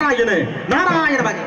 நாராயண நாராயண பகை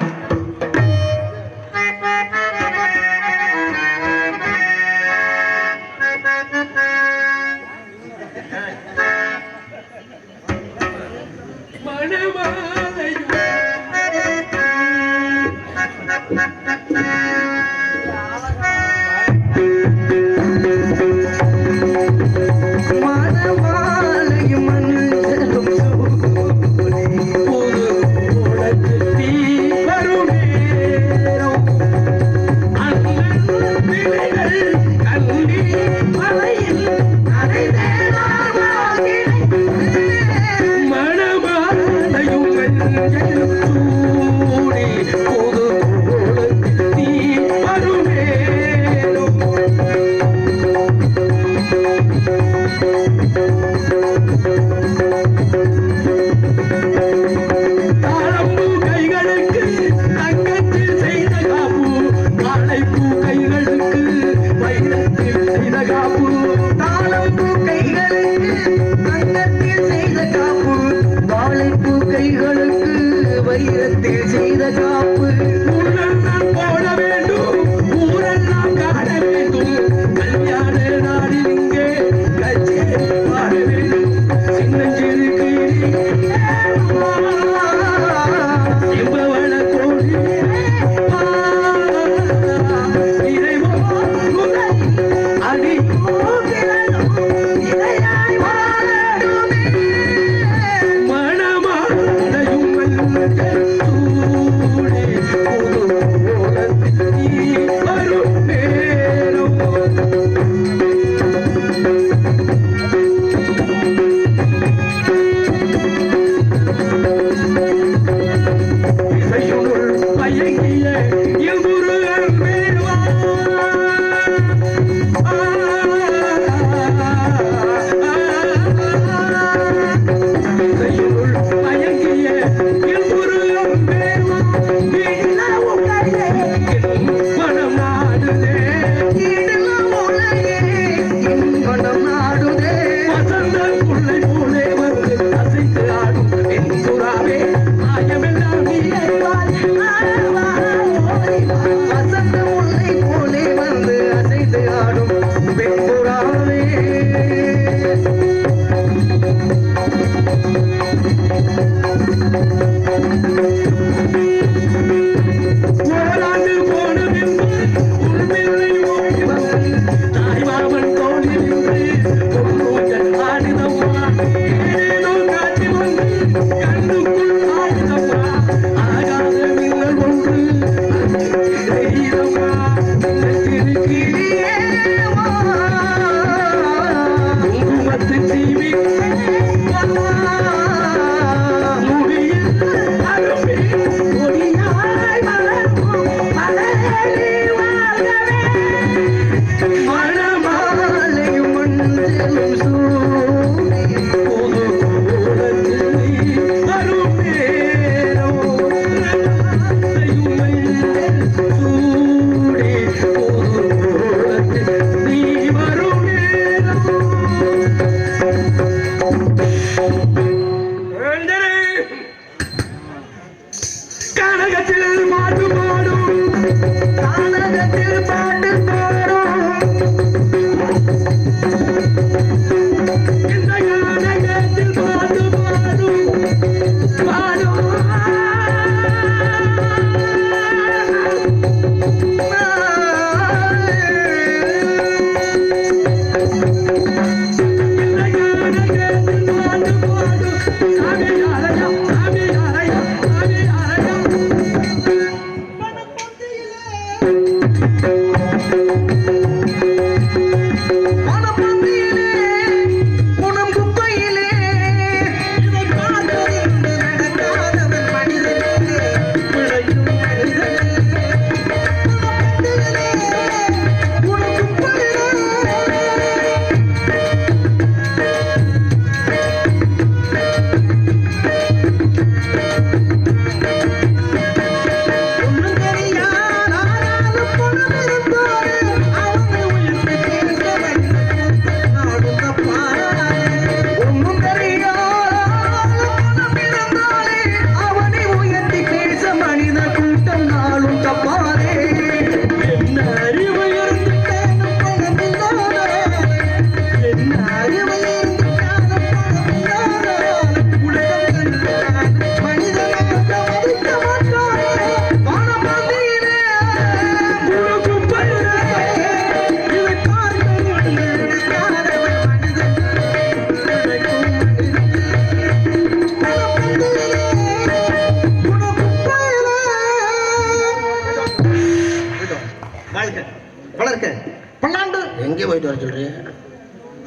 போயிட்டு வர சொல்றேன்.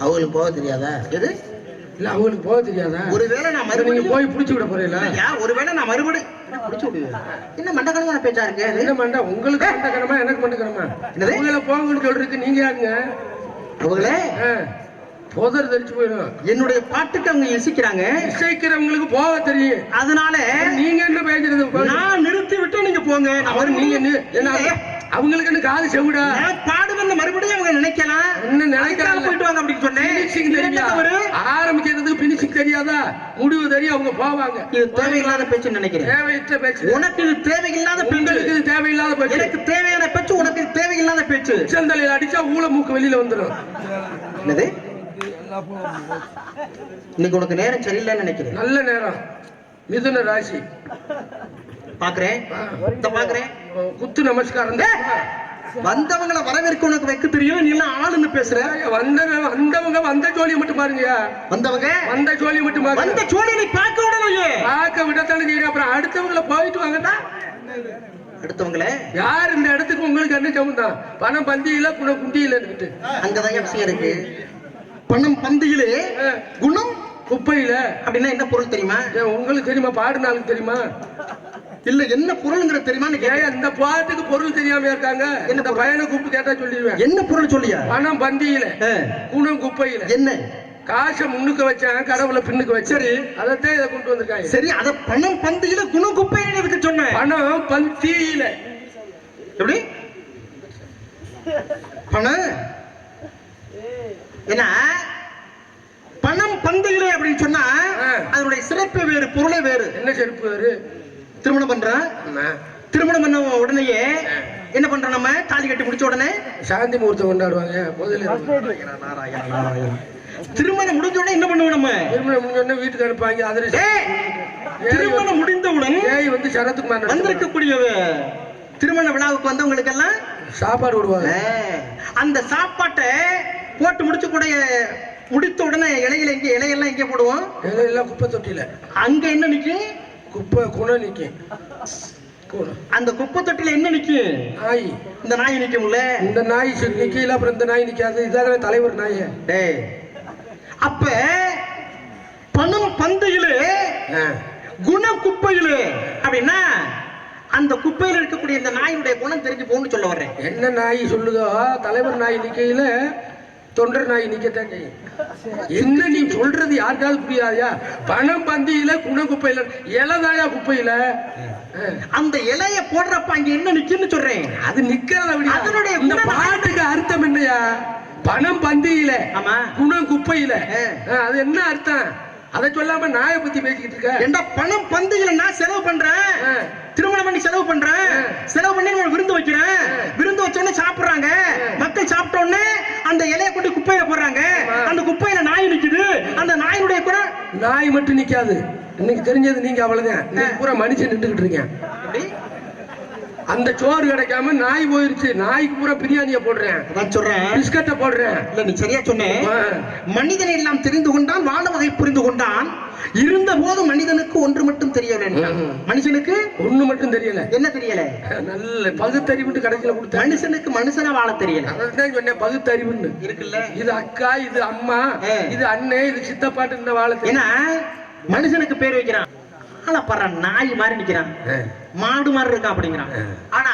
அவங்களுக்கு போக தெரியாதா? எது இல்ல அவங்களுக்கு போக தெரியாதா? ஒருவேளை நான் மறுபடியும் போய் பிடிச்சு விட போறீங்களா? ஒருவேளை நான் மறுபடியும் பிடிச்சு விடுவேன். என்ன மண்டக்கணமான பேச்சா இருக்கு? என்ன மண்டா? உங்களுக்கு மண்டக்கணமா எனக்கு மண்டக்கணமா? உங்களை போங்கன்னு சொல்றதுக்கு நீங்க யாருங்க? அவங்களே போதர் தெரிச்சு போயிடும். என்னுடைய பாட்டுக்கு அவங்க இசைக்கிறாங்க. இசைக்கிறவங்களுக்கு போக தெரியும். அதனால நீங்க என்ன பேசுறது? நான் நிறுத்தி விட்டு நீங்க போங்க. நீங்க என்ன அவங்களுக்கு என்ன காது செவிடா? பாடுவேன் மறுபடியும் அவங்க நினைக்கலாம். என்ன நினைக்கிறாங்க? போயிட்டு வாங்க அப்படின்னு சொன்னேன். ஆரம்பிக்கிறதுக்கு பினிஷிங் தெரியாதா? முடிவு தெரியும். அவங்க போவாங்க. இது தேவையில்லாத பேச்சு நினைக்கிறேன். தேவையற்ற பேச்சு. உனக்கு இது தேவையில்லாத, உங்களுக்கு இது தேவையில்லாத பேச்சு. எனக்கு தேவையான பேச்சு, உனக்கு இது தேவையில்லாத பேச்சு. செந்தலையில் அடிச்சா ஊழ மூக்கு வெளியில வந்துடும். என்னது? இன்னைக்கு உனக்கு நேரம் சரியில்லைன்னு நினைக்கிறேன். நல்ல நேரம். மிதுன ராசி பாக்குறேன். குத்து நமஸ்காரம். வந்தவங்களை வரவேற்க உனக்கு வைக்க தெரியும். நீ எல்லாம் ஆளுன்னு பேசுற. வந்தவங்க வந்த ஜோலியை மட்டும் பாருங்க. வந்தவங்க வந்த ஜோலியை மட்டும் பாருங்க. வந்த ஜோலியை நீ பார்க்க விடலையே. பார்க்க விடத்தானே செய்யுங்க. அப்புறம் அடுத்தவங்களை போயிட்டு வாங்கடா. அடுத்தவங்களே யார் இந்த இடத்துக்கு உங்களுக்கு என்ன சம்பந்தம்? பணம் பந்தியில குணம் குண்டியில இருக்கு. அங்கதான் விஷயம் இருக்கு. பணம் பந்தியிலே குணம் குப்பையில. அப்படின்னா என்ன பொருள் தெரியுமா? உங்களுக்கு தெரியுமா? பாடுனாலும் தெரியுமா? இல்ல என்ன பொருள்ங்கிறது தெரியுமா? இந்த பாட்டுக்கு பொருள் தெரியாம இருக்காங்க. என்ன பையனை கூப்பிட்டு கேட்டா சொல்லிடுவேன். என்ன பொருள் சொல்லியா? பணம் பந்தியில குணம் குப்பையில. என்ன? காசை முன்னுக்கு வச்சாங்க, கடவுளை பின்னுக்கு வச்சு. சரி, அதைத்தான் இதை கொண்டு வந்திருக்காங்க. சரி, அத பணம் பந்தியில குணம் குப்பையில இருக்கு சொன்னேன். பணம் பந்தியில. எப்படி பணம் என்ன? பணம் பந்தியிலே அப்படின்னு சொன்னா அதனுடைய சிறப்பு வேறு, பொருளே வேறு. என்ன சிறப்பு வேறு? திருமணம் பண்றோம். திருமணம் பண்ண உடனேயே என்ன பண்றோம்? நம்ம தாலி கட்டி முடிச்ச உடனே சாந்தி முகூர்த்தம் கொண்டாடுவாங்க. முதல்ல திருமணம் முடிஞ்ச உடனே என்ன பண்ணுவோம்? நம்ம திருமணம் முடிஞ்ச உடனே வீட்டுக்கு அனுப்பாங்க. திருமணம் முடிந்தவுடன் வந்து சரத்துக்கு வந்திருக்கக்கூடிய திருமண விழாவுக்கு வந்தவங்களுக்கு எல்லாம் சாப்பாடு விடுவாங்க. அந்த சாப்பாட்டை போட்டு முடித்த உடனே இலையெல்லாம் எங்க போடுவோம்? இலையெல்லாம் குப்பை தொட்டில. அங்க என்ன நிக்கு? குப்பை குணம் நிக்கும். அந்த குப்பை தொட்டில என்ன நிக்கும்? நாய். இந்த நாய் நிக்கும்ல. இந்த நாய் நிக்கல, அப்புறம் இந்த நாய் நிக்காது. இதான தலைவர் நாய். டேய், அப்ப பணம் பந்தையிலே குண குப்பையிலே அப்படின்னா அந்த குப்பையில் இருக்கக்கூடிய இந்த நாயினுடைய குணம் தெரிஞ்சு போன்னு சொல்ல வர்றேன். என்ன நாய் சொல்லுதோ? தலைவர் நாய் நிக்கையில தொண்டர் நாய் நிக்கத்தான் செய்யும். என்ன நீ சொல்றது யாருக்காவது புரியாதா? பணம் பந்தியில குண குப்பையில, இலதாயா குப்பையில. அந்த இலைய போடுறப்ப அங்க என்ன நிக்குன்னு சொல்றேன். அது நிக்கிறது. அதனுடைய இந்த பாட்டுக்கு அர்த்தம் என்னையா? பணம் பந்தியில, ஆமா, குணம் குப்பையில. அது என்ன அர்த்தம்? அதை சொல்லாம நாயை பத்தி பேசிக்கிட்டு இருக்க. என்ன பணம் பந்தியில நான் செலவு பண்றேன், திருமணம் பண்ணி செலவு பண்றேன், செலவு பண்ணி விருந்து வைக்கிறேன், விருந்து வச்ச உடனே சாப்பிடுறாங்க, மக்கள் சாப்பிட்ட உடனே அந்த இலைய கொண்டு குப்பையில போடுறாங்க. அந்த குப்பையில நாய் நிக்குது. அந்த நாயினுடைய கூட நாய் மட்டும் நிக்காது. இன்னைக்கு தெரிஞ்சது நீங்க அவ்வளவுதான். இன்னைக்கு பூரா மனுஷன் நின்றுகிட்டு இருக்கேன். அந்த சோறு கிடைக்காம நாய் போயிருச்சு. நாய்க்கு பூரா பிரியாணிய போடுறேன், பிஸ்கட்டை போடுறேன். இல்ல, நீ சரியா சொன்னேன். மனிதனை எல்லாம் தெரிந்து கொண்டான், வாழ வகை புரிந்து கொண்டான். இருந்த போது மனிதனுக்கு ஒன்று மட்டும் தெரியல. மனுஷனுக்கு ஒண்ணு மட்டும் தெரியல. என்ன தெரியல? நல்ல பகுத்தறிவு கடைசியில கொடுத்த மனுஷனுக்கு மனுஷனா வாழ தெரியல. அதான் சொன்னேன், பகுத்தறிவுன்னு இருக்குல்ல. இது அக்கா, இது அம்மா, இது அண்ணே, இது சித்தப்பாட்டு இந்த வாழ. ஏன்னா மனுஷனுக்கு பேர் வைக்கிறான், நாய் மாதிரி நிக்கிறான், மாடு மாதிரி இருக்கான் அப்படிங்கிறான். ஆனா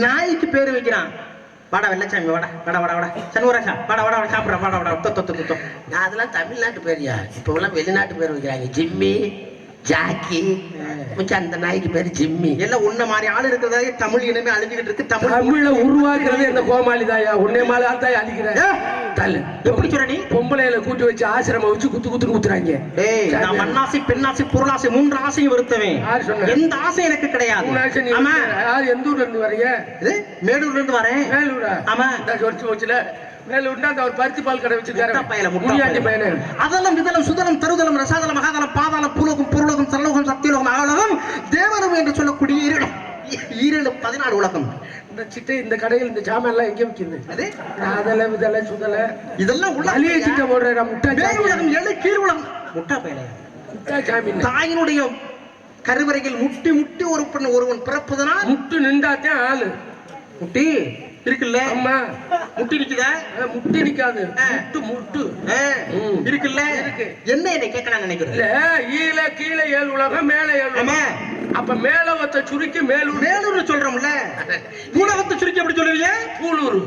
நாய்க்கு பேரு வைக்கிறான், வாடா வெள்ளச்சாமி, வாடா வாடா வாடா வாடா சண்முகராஜா, வாடா வாடா வாடா சாப்பிட்ற, வாடா வாடா. நான் அதெல்லாம் தமிழ்நாட்டு பேரியா. இப்ப எல்லாம் வெளிநாட்டு பேர் வைக்கிறாங்க. Jimmy, Jackie. அந்த நாய்க்கு பேரு ஜிம்மி. எல்லாம் உன்ன மாதிரி ஆள் இருக்கிறதா தமிழ் இனிமே அழிஞ்சுக்கிட்டு இருக்கு. தமிழ்ல உருவாக்குறது இந்த கோமாளிதாயா. உன்னே மாதிரி ஆத்தாய் அழிக்கிற. எப்படி சொல்ற நீ? பொம்பளையில கூட்டி வச்சு ஆசிரமம் வச்சு குத்து குத்து குத்துறாங்க. நான் மண்ணாசை, பெண்ணாசை, பொருளாசை, 3 ஆசையும் வருத்தவேன். எந்த ஆசை எனக்கு கிடையாது. ஆமா, எந்த ஊர்ல இருந்து வரீங்க? மேலூர்ல இருந்து வரேன். மேலூரா? ஆமா, சொரிச்சு போச்சுல. பருத்தி பால் கடை வச்சிருக்காரு. அதெல்லாம் விதலம், சுதலம், தருதலம், ரசாதலம், மகாதலம், பாதாளம், பூலோகம், பொருளோகம், சரலோகம், சத்தியலோகம், அகலோகம், தேவலம் என்று சொல்லக்கூடிய 14 உலகம். இந்த சிட்டை, இந்த கடையில் இந்த சாமான் எல்லாம் எங்க விற்கிறது? அதல விதல சுதல இதெல்லாம் அழிய சிட்டை போடுற முட்டா உலகம், எழு கீழ் உலகம். முட்டா பையல முட்டா சாமி. தாயினுடைய கருவறையில் முட்டி முட்டி ஒருவன் பிறப்பதனால் முட்டு நின்றாத்தே ஆளு. முட்டி இருக்குல்ல? ஆமா. முட்டி நிக்குதா? முட்டி நிக்காது. முட்டு முட்டு இருக்குல்ல? இருக்கு. என்ன கேட்கலாம் நினைக்கிறேன். இல்ல ஈல கீழே 7 உலகம் மேல 7 உலகம். அப்ப மேலவத்தை சுருக்கி மேலூர் மேலூர் சொல்றோம்ல. பூலவத்தை சுருக்கி எப்படி சொல்லுவீங்க? பூலூர்.